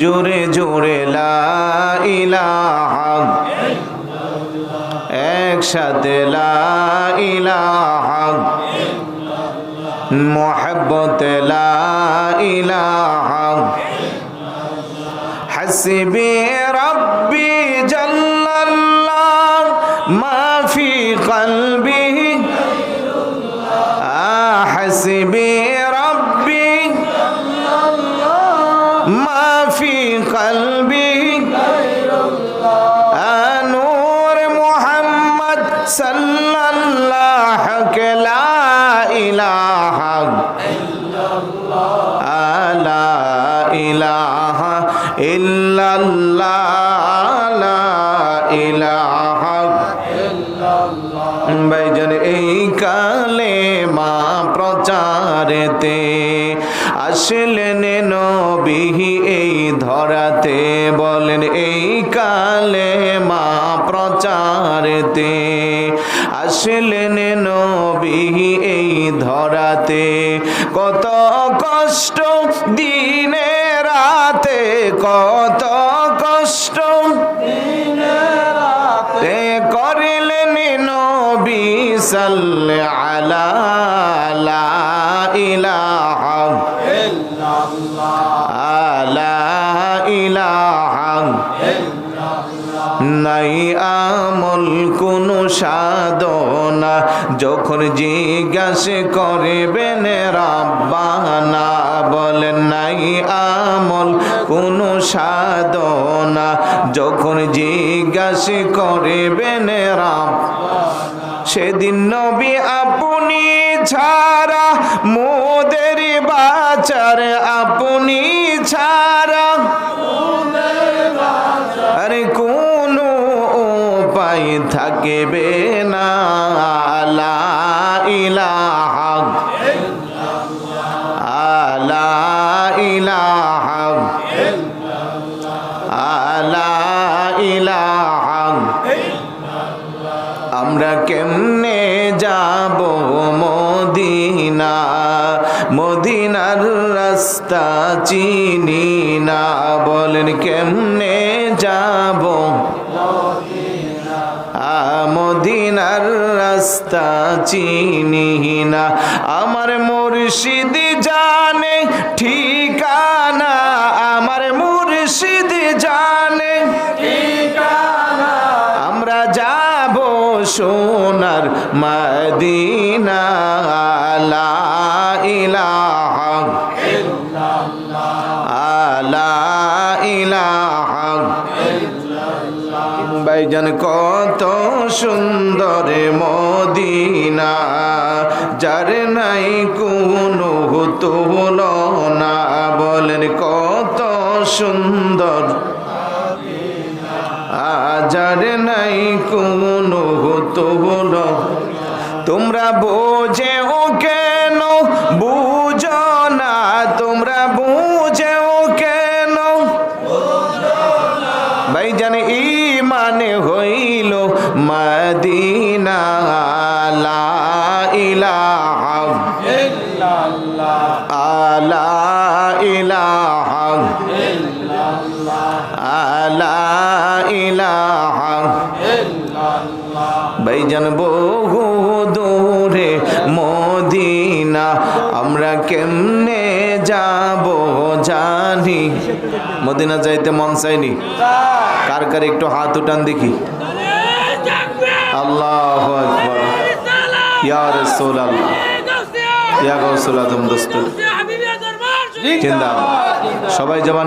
জোরে জোরে লা ইলাহা, একসাথে লা ইলাহা, মুহাব্বতে লা ইলাহা, হাসবি রব্বি জাল্লাল্লাহ মা ফি কলবি, হাসবি রব্বি মা ফি কলবি, নূর মুহাম্মদ সাল্লাল্লাহু লা ইলাহা লা ইলাহা ইল্লাল্লাহ, লা ইলাহা ইল্লাল্লাহ। ভাইজান এই কালেমা প্রচারেতে আসলেন নবী এই ধরাতে, বলেন এই কালেমা প্রচারেতে আসলেন নবী এই ধরাতে। কত কষ্ট দিনে রাতে, কত কষ্ট দিনে রাতে করিলেন নবী সাল্লাল্লাহু আলা লা ইলাহা ইল্লাল্লাহ, লা ইলাহা ইল্লাল্লাহ। নাই আমল কোন সাধনা, যখন জিজ্ঞাসা করবেন রাব্বানা, বলেন নাই আমল কোন সাধনা, যখন জিজ্ঞাসা করবেন রাব্বানা। সেদিন নবী আপনি ছাড়া মোদের বাঁচার, আপনি ছাড়া আরে কোন উপায় থাকবে না, লা ইলাহা লা ইলাহা লা ইলাহা। আমরা কেমনে যাব মদিনা, মদিনার রাস্তা চিনি না, বলেন কেমনে যাব মদিনার রাস্তা চিনি না। আমার মুর্শিদ জানে ঠিকানা, আমার মুর্শিদ জানে ঠিকানা, আমরা যাব সোনার মদিনা, লা ইলাহা ইল্লাল্লাহ, লা ইলাহা ইল্লাল্লাহ। ভাইজান কত সুন্দর মদিনা, যার নাই কোনো তুলনা, বলেন কত সুন্দর, যার নাই কোনো তুলনা। তোমরা বোঝেও কেন বুঝো না, তোমরা বুঝেও কেন ভাইজান ঈমান হইল মদিনা, লা ইলাহা ইল্লাল্লাহ, লা ইলাহা ইল্লাল্লাহ, লা ইলাহা ইল্লাল্লাহ। ভাইজান বহু দূরে মদিনা, আমরা কেমনে যাব জানি। মদিনা যাইতে মন চাইনি? কার কার একটু হাত উঠান দেখি। আল্লাহু আকবার, ইয়া রাসূলুল্লাহ, ইয়া গাউসুল আজম দোস্ত জিন্দাবাদ। সবাই জবান